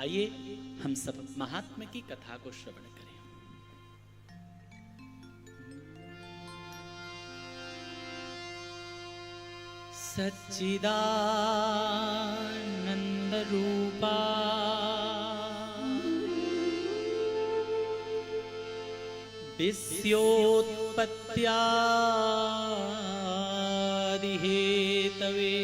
आइए हम सब महात्मा की कथा को श्रवण करें। सच्चिदानंद रूपा विस्योत्पत्त्यादि हेतवे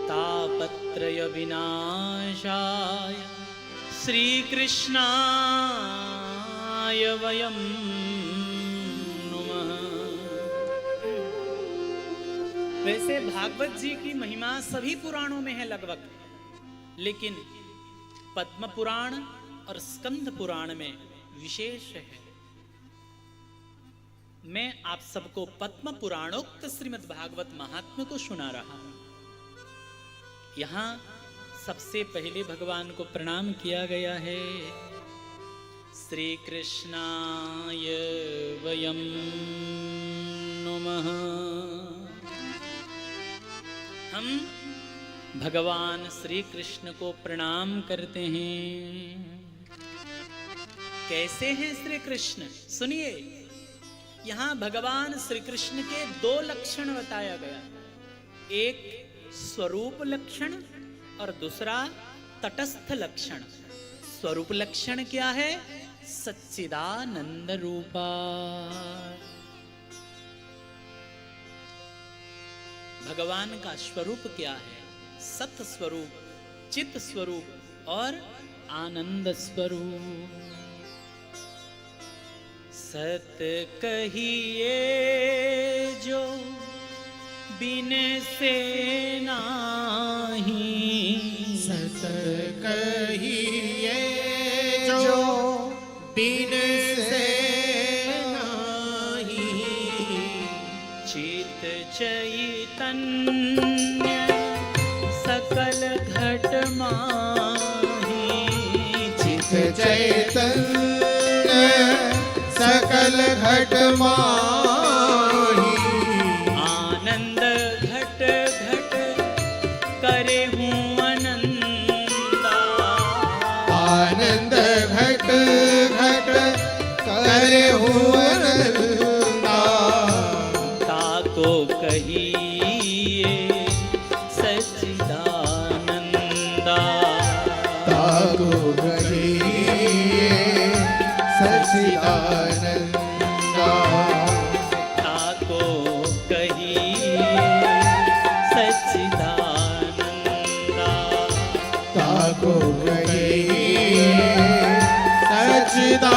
तापत्रय विनाशाय श्रीकृष्णाय वयं नमः। वैसे भागवत जी की महिमा सभी पुराणों में है लगभग, लेकिन पद्म पुराण और स्कंद पुराण में विशेष है। मैं आप सबको पद्म पुराणोक्त श्रीमद् भागवत महात्म्य को सुना रहा हूं। यहां सबसे पहले भगवान को प्रणाम किया गया है। श्री कृष्णाय वयं नमः। हम भगवान श्री कृष्ण को प्रणाम करते हैं। कैसे हैं श्री कृष्ण? सुनिए, यहां भगवान श्री कृष्ण के दो लक्षण बताया गया, एक स्वरूप लक्षण और दूसरा तटस्थ लक्षण। स्वरूप लक्षण क्या है? सच्चिदानंद रूपा। भगवान का स्वरूप क्या है? सत स्वरूप, चित स्वरूप और आनंद स्वरूप। सत कहिए जो बिन से नाही, सत कहिए जो बिन से नाही, चित चैतन्य सकल घट माही, चित चैतन्य सकल घट माही, आनंद घट घट करे हूँ अनंता, आनंद घट घट करे हूँ अनंता, ताको कहिए सच्चिदानंदा, ताको कहिए सच्चिदानंदा, ताको कहिए सच्चिदानंदा, ताको कहिए सच्चिदानंदा।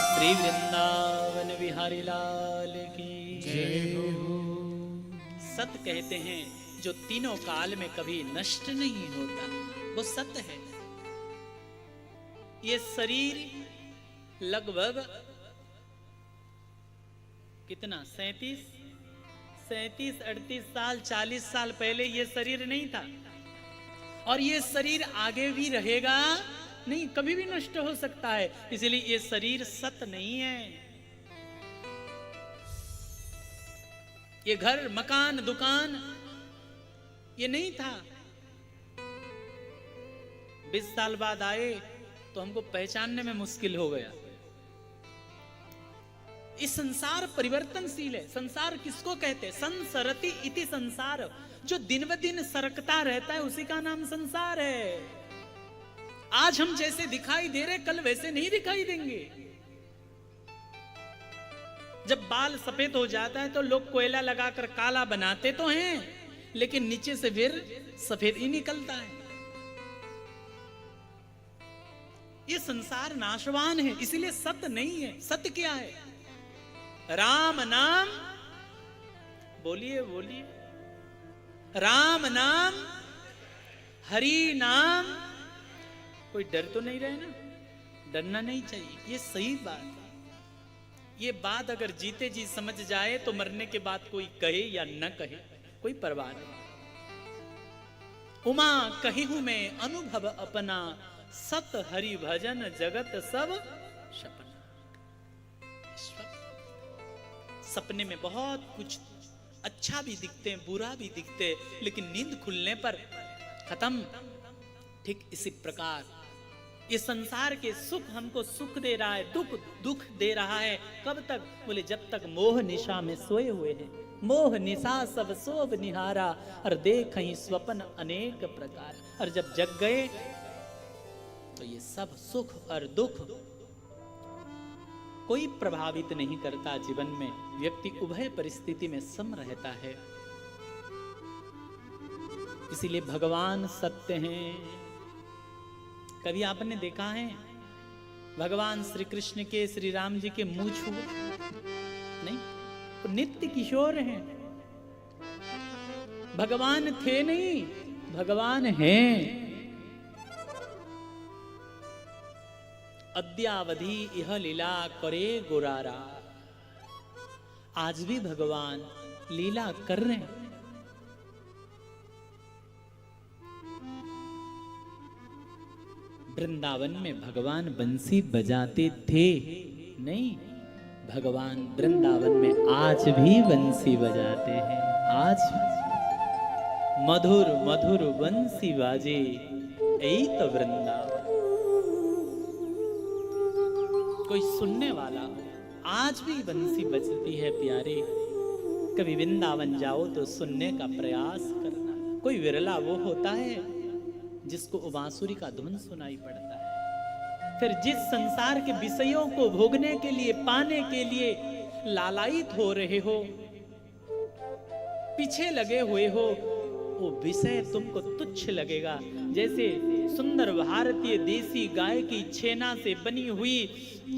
श्री वृंदावन बिहारी लाल की जय हो। सत कहते हैं जो तीनों काल में कभी नष्ट नहीं होता, वो सत्य है। ये शरीर लगभग कितना 37, 38 साल 40 साल पहले ये शरीर नहीं था, और ये शरीर आगे भी रहेगा नहीं, कभी भी नष्ट हो सकता है। इसलिए ये शरीर सत्य नहीं है। ये घर मकान दुकान ये नहीं था। 20 साल बाद आए तो हमको पहचानने में मुश्किल हो गया। इस संसार परिवर्तनशील है। संसार किसको कहते हैं? संसरति इति संसार। जो दिन ब दिन सरकता रहता है उसी का नाम संसार है। आज हम जैसे दिखाई दे रहे कल वैसे नहीं दिखाई देंगे। जब बाल सफेद हो जाता है तो लोग कोयला लगाकर काला बनाते तो हैं, लेकिन नीचे से फिर सफेद ही निकलता है। ये संसार नाशवान है, इसीलिए सत्य नहीं है। सत्य क्या है? राम नाम, बोलिए बोलिए, राम नाम, हरि नाम। कोई डर तो नहीं रहे ना? डरना नहीं चाहिए, ये सही बात है। ये बात अगर जीते जी समझ जाए तो मरने के बाद कोई कहे या न कहे कोई परवाह नहीं। उमा कही हूं मैं अनुभव अपना, सत हरि भजन जगत सब सपना। सपने में बहुत कुछ अच्छा भी दिखते हैं, बुरा भी दिखते हैं, लेकिन नींद खुलने पर खत्म। ठीक इसी प्रकार ये संसार के सुख हमको सुख दे रहा है, दुख दुख दे रहा है। कब तक? बोले जब तक मोह निशा में सोए हुए हैं। मोह निशा सब सोभ निहारा, और देखहीं स्वप्न अनेक प्रकार। और जब जग गए तो ये सब सुख और दुख कोई प्रभावित नहीं करता जीवन में। व्यक्ति उभय परिस्थिति में सम रहता है। इसीलिए भगवान सत्य हैं। कभी आपने देखा है भगवान श्री कृष्ण के, श्री राम जी के मुंह छुए? नहीं, वो नित्य किशोर हैं। भगवान थे नहीं, भगवान हैं। अद्यावधि यह लीला करे गुरारा। आज भी भगवान लीला कर रहे हैं। वृंदावन में भगवान बंसी बजाते थे? नहीं, भगवान वृंदावन में आज भी बंसी बजाते हैं। आज मधुर मधुर बंसी बाजे, यही तो वृंदावन। कोई सुनने वाला हो, आज भी बंसी बजती है प्यारे। कभी वृंदावन जाओ तो सुनने का प्रयास करना। कोई विरला वो होता है जिसको बांसुरी का धुन सुनाई पड़ता है। फिर जिस संसार के विषयों को भोगने के लिए, पाने के लिए लालायित हो रहे हो, पीछे लगे हुए हो, वो विषय तुमको तुच्छ लगेगा। जैसे सुंदर भारतीय देसी गाय की छेना से बनी हुई,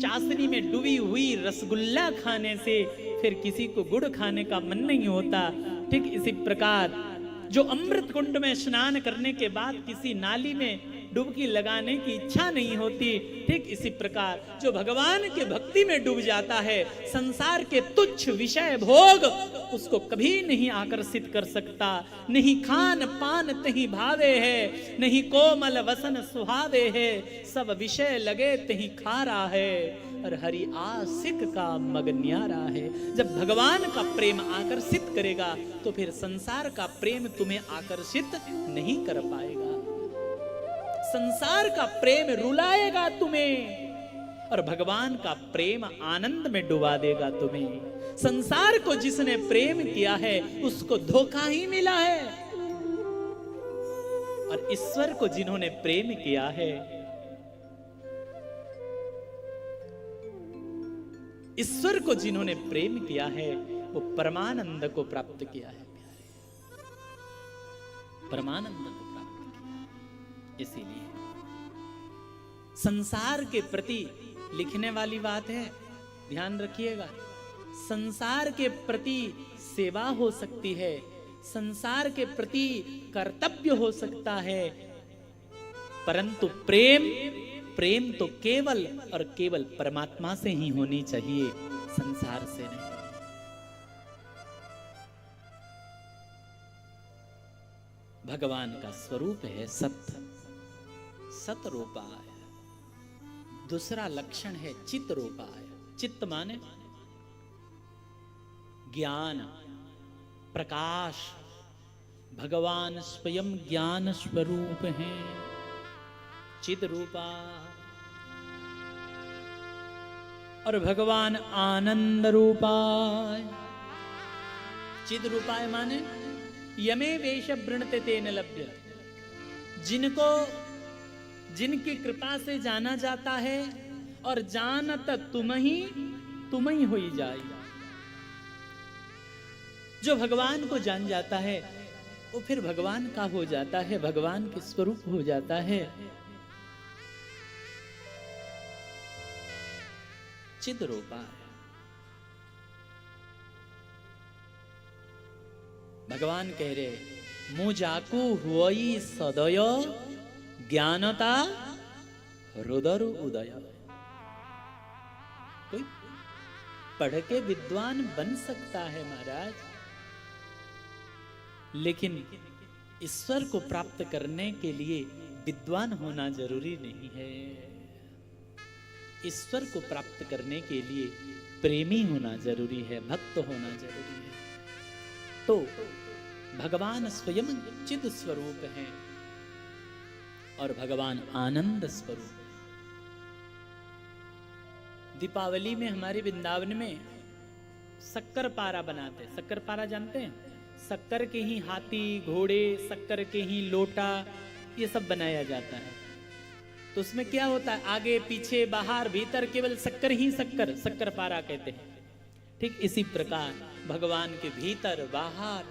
चाशनी में डूबी हुई रसगुल्ला खाने से फिर किसी को गुड़ खाने का मन नहीं होता। ठीक इसी प्रकार जो अमृत कुंड में स्नान करने के बाद किसी नाली में डुबकी लगाने की इच्छा नहीं होती, ठीक इसी प्रकार जो भगवान के भक्ति में डूब जाता है, संसार के तुच्छ विषय भोग उसको कभी नहीं आकर्षित कर सकता। नहीं खान पान तही भावे है, नहीं कोमल वसन सुहावे है, सब विषय लगे तही खारा है, और हरि आशिक का मग न्यारा है। जब भगवान का प्रेम आकर्षित करेगा तो फिर संसार का प्रेम तुम्हें आकर्षित नहीं कर पाएगा। संसार का प्रेम रुलाएगा तुम्हें, और भगवान का प्रेम आनंद में डुबा देगा तुम्हें। संसार को जिसने प्रेम किया है उसको धोखा ही मिला है, और ईश्वर को जिन्होंने प्रेम किया है, ईश्वर को जिन्होंने प्रेम किया है, वो परमानंद को प्राप्त किया है। परमानंद को प्राप्त किया। इसीलिए संसार के प्रति लिखने वाली बात है, ध्यान रखिएगा। संसार के प्रति सेवा हो सकती है, संसार के प्रति कर्तव्य हो सकता है, परंतु प्रेम तो केवल और केवल परमात्मा से ही होनी चाहिए, संसार से नहीं। भगवान का स्वरूप है सत्य, सत रूपाय। दूसरा लक्षण है चित रूपाय। चित्त माने ज्ञान, प्रकाश। भगवान स्वयं ज्ञान स्वरूप हैं। चिद रूपा, और भगवान आनंद रूपाय। चिद रूपाय माने यमे वेश वृणते तेन लभ्य। जिनकी कृपा से जाना जाता है, और जानत तुम ही होई जाए। जो भगवान को जान जाता है वो फिर भगवान का हो जाता है, भगवान के स्वरूप हो जाता है। चिद रूपा है। भगवान कह रहे मुझाकू हुई सदय ज्ञानता रुदर उदय। कोई पढ़ के विद्वान बन सकता है महाराज, लेकिन ईश्वर को प्राप्त करने के लिए विद्वान होना जरूरी नहीं है। ईश्वर को प्राप्त करने के लिए प्रेमी होना जरूरी है, भक्त होना जरूरी है। तो भगवान स्वयं चिद स्वरूप हैं और भगवान आनंद स्वरूप। दीपावली में हमारे वृंदावन में शक्कर पारा बनाते हैं। शक्कर पारा जानते हैं? शक्कर के ही हाथी घोड़े, शक्कर के ही लोटा, ये सब बनाया जाता है। तो उसमें क्या होता है, आगे पीछे बाहर भीतर केवल शक्कर ही शक्कर, शक्कर पारा कहते हैं। ठीक इसी प्रकार भगवान के भीतर बाहर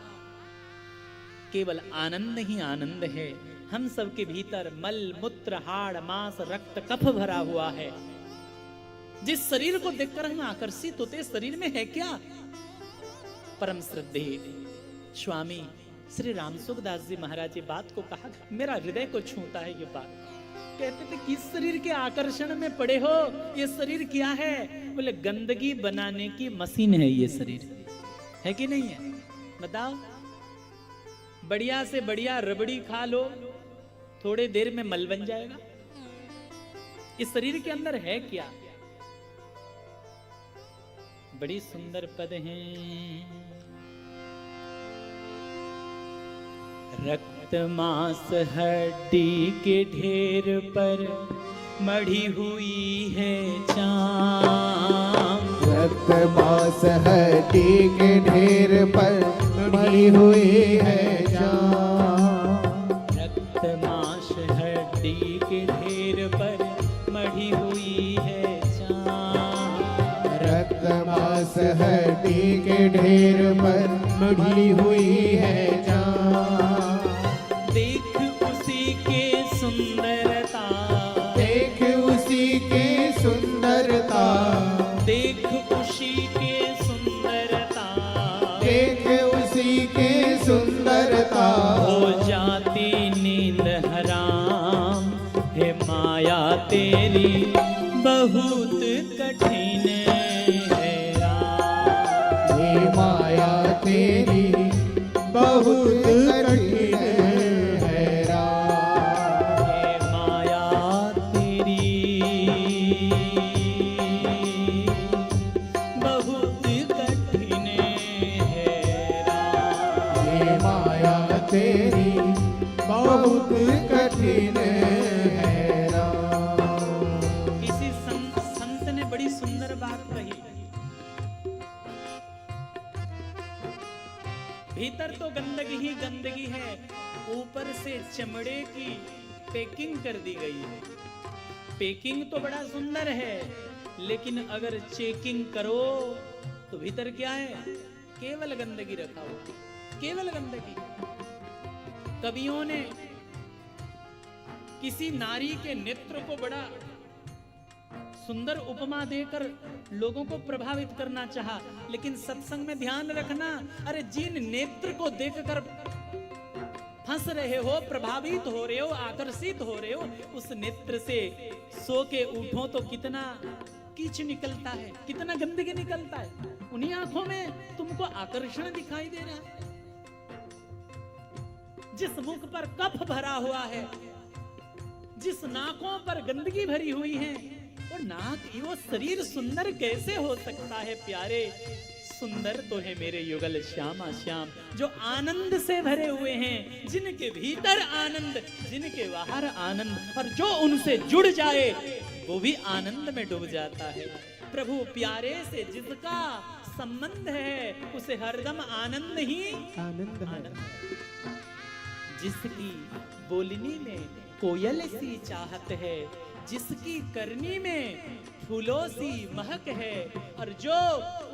केवल आनंद ही आनंद है। हम सब के भीतर मल मूत्र हाड़ मांस रक्त कफ भरा हुआ है। जिस शरीर को देखकर हम आकर्षित होते, शरीर में है क्या? परम श्रद्धेय स्वामी श्री रामसुखदास जी महाराज जी बात को कहा, मेरा हृदय को छूता है ये बात। कहते थे किस शरीर के आकर्षण में पड़े हो? ये शरीर क्या है? बोले गंदगी बनाने की मशीन है ये शरीर। है कि नहीं है? बताओ, बढ़िया से बढ़िया रबड़ी खा लो, थोड़े देर में मल बन जाएगा। इस शरीर के अंदर है क्या? बड़ी सुंदर पद हैं। रक्त मांस हड्डी के ढेर पर मढ़ी हुई है चाम। रक्त मांस हड्डी के ढेर पर मढ़ी हुई है चाम। रक्त मांस हड्डी के ढेर पर मढ़ी हुई है चाम। रक्त मांस हड्डी के ढेर पर मढ़ी हुई है चाम। देख उसी के सुंदरता, देख उसी के सुंदरता, देख उसी के सुंदरता, देख उसी के सुंदरता। हो जाती नींद हराम, हे माया तेरी बहुत कठिन है राम। हे माया तेरी बहुत कठिन है राम। हे माया तेरी बहुत कठिन है राम। हे माया तेरी बहुत कठिन है राम। किसी संत ने बड़ी सुंदर बात कही, भीतर तो गंदगी ही गंदगी है, ऊपर से चमड़े की पैकिंग कर दी गई है। पैकिंग तो बड़ा सुंदर है, लेकिन अगर चेकिंग करो तो भीतर क्या है? केवल गंदगी रखा होती, केवल गंदगी। कवियों ने किसी नारी के नेत्र को बड़ा सुंदर उपमा देकर लोगों को प्रभावित करना चाहा, लेकिन सत्संग में ध्यान रखना, अरे जिन नेत्र को देखकर फंस रहे हो, प्रभावित हो रहे हो, आकर्षित हो रहे हो, उस नेत्र से सो के उठो तो कितना कीच निकलता है, कितना गंदगी निकलता है। उन्हीं आंखों में तुमको आकर्षण दिखाई दे रहा है। जिस मुख पर कफ भरा हुआ है, जिस नाकों पर गंदगी भरी हुई है, वो नाक, वो शरीर सुंदर कैसे हो सकता है? प्यारे, सुंदर तो है मेरे युगल श्यामा श्याम, जो आनंद से भरे हुए हैं, जिनके भीतर आनंद, जिनके बाहर आनंद, और जो उनसे जुड़ जाए वो भी आनंद में डूब जाता है। प्रभु प्यारे से जिसका संबंध है, उसे हरदम आनंद ही आनंद है। आनंद है। जिसकी बोलनी में कोयल सी चाहत है, जिसकी करनी में फूलों सी महक है, और जो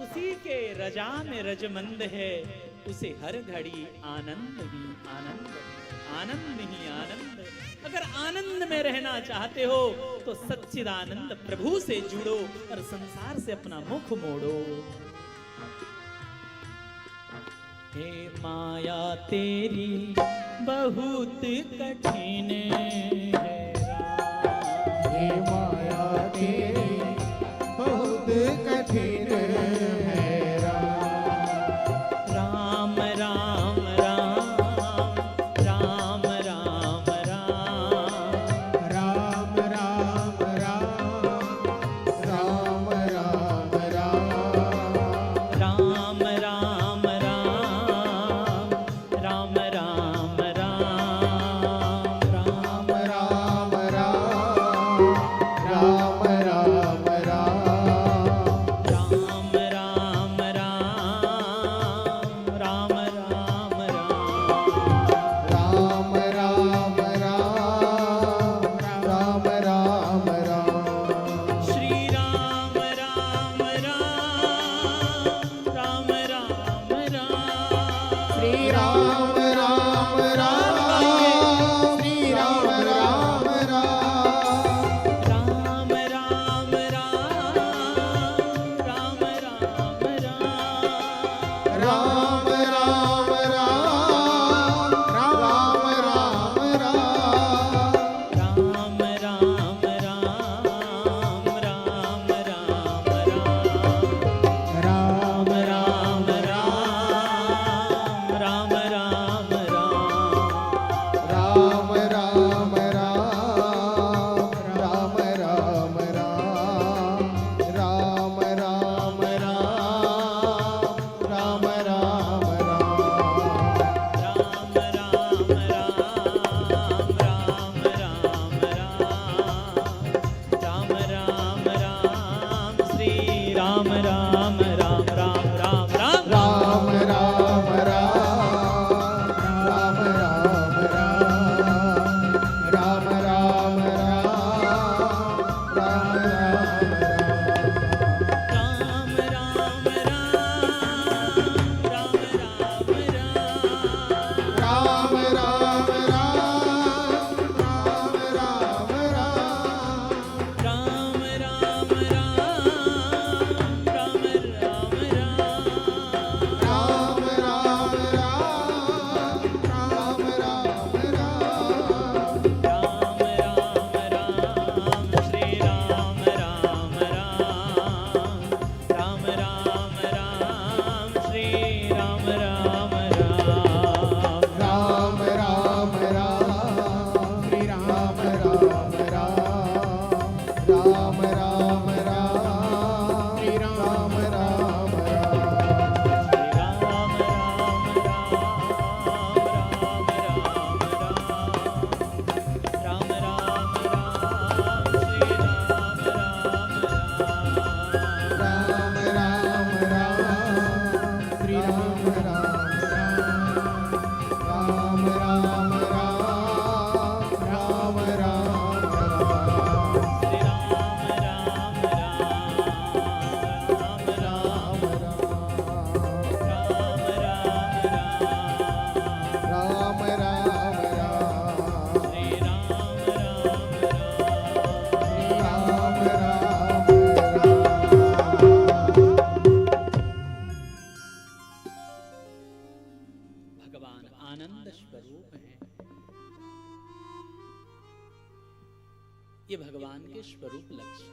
उसी के रजा में रजमंद है, उसे हर घड़ी आनंद ही आनंद, आनंद ही आनंद। अगर आनंद में रहना चाहते हो तो सच्चिदानंद प्रभु से जुड़ो और संसार से अपना मुख मोड़ो। हे माया तेरी बहुत कठिन है, हे माया तेरी बहुत कठिन है राम। राम राम राम राम राम राम राम राम राम राम राम राम राम राम ये भगवान के स्वरूप लक्षण।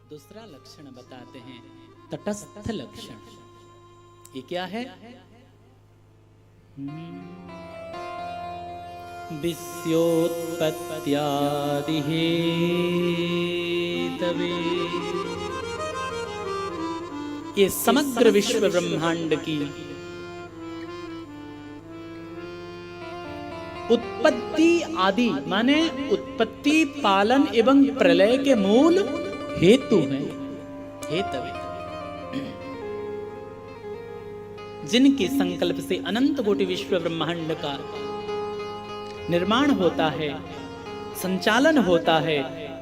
दूसरा लक्षण बताते हैं तटस्थ लक्षण। ये क्या है? विस्योत्पत्त्यादि हेतवे। ये समग्र विश्व ब्रह्मांड की उत्पत्ति आदि माने उत्पत्ति, पालन एवं प्रलय के मूल हेतु है, हेतवे। जिनके संकल्प से अनंत कोटि विश्व ब्रह्मांड का निर्माण होता है, संचालन होता है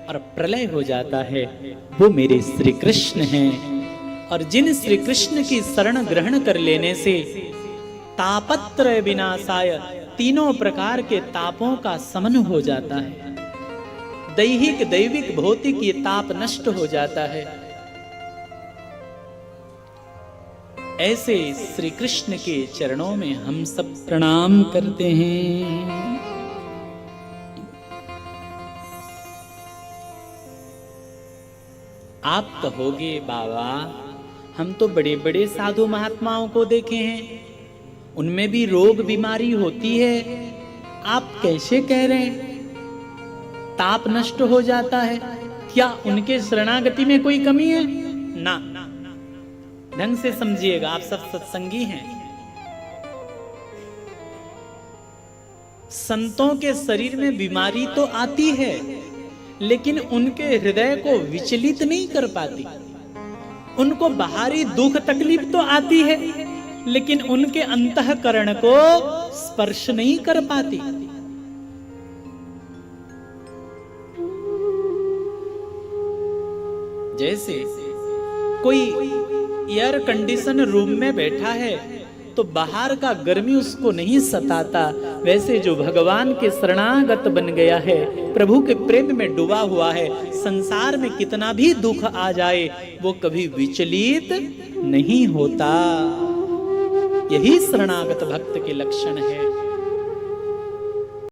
और प्रलय हो जाता है, वो मेरे श्री कृष्ण हैं। और जिन श्री कृष्ण की शरण ग्रहण कर लेने से तापत्रय विनाशाय, तीनों प्रकार के तापों का समन हो जाता है, दैहिक दैविक भौतिक ये ताप नष्ट हो जाता है। ऐसे श्री कृष्ण के चरणों में हम सब प्रणाम करते हैं। आप कहोगे बाबा हम तो बड़े बड़े साधु महात्माओं को देखे हैं, उनमें भी रोग बीमारी होती है, आप कैसे कह रहे हैं ताप नष्ट हो जाता है? क्या उनके शरणागति में कोई कमी है? ना, ढंग से समझिएगा, आप सब सत्संगी हैं। संतों के शरीर में बीमारी तो आती है, लेकिन उनके हृदय को विचलित नहीं कर पाती। उनको बाहरी दुख तकलीफ तो आती है, लेकिन उनके अंतःकरण को स्पर्श नहीं कर पाती। जैसे कोई एयर कंडीशन रूम में बैठा है तो बाहर का गर्मी उसको नहीं सताता, वैसे जो भगवान के शरणागत बन गया है, प्रभु के प्रेम में डूबा हुआ है, संसार में कितना भी दुख आ जाए वो कभी विचलित नहीं होता। यही शरणागत भक्त के लक्षण है।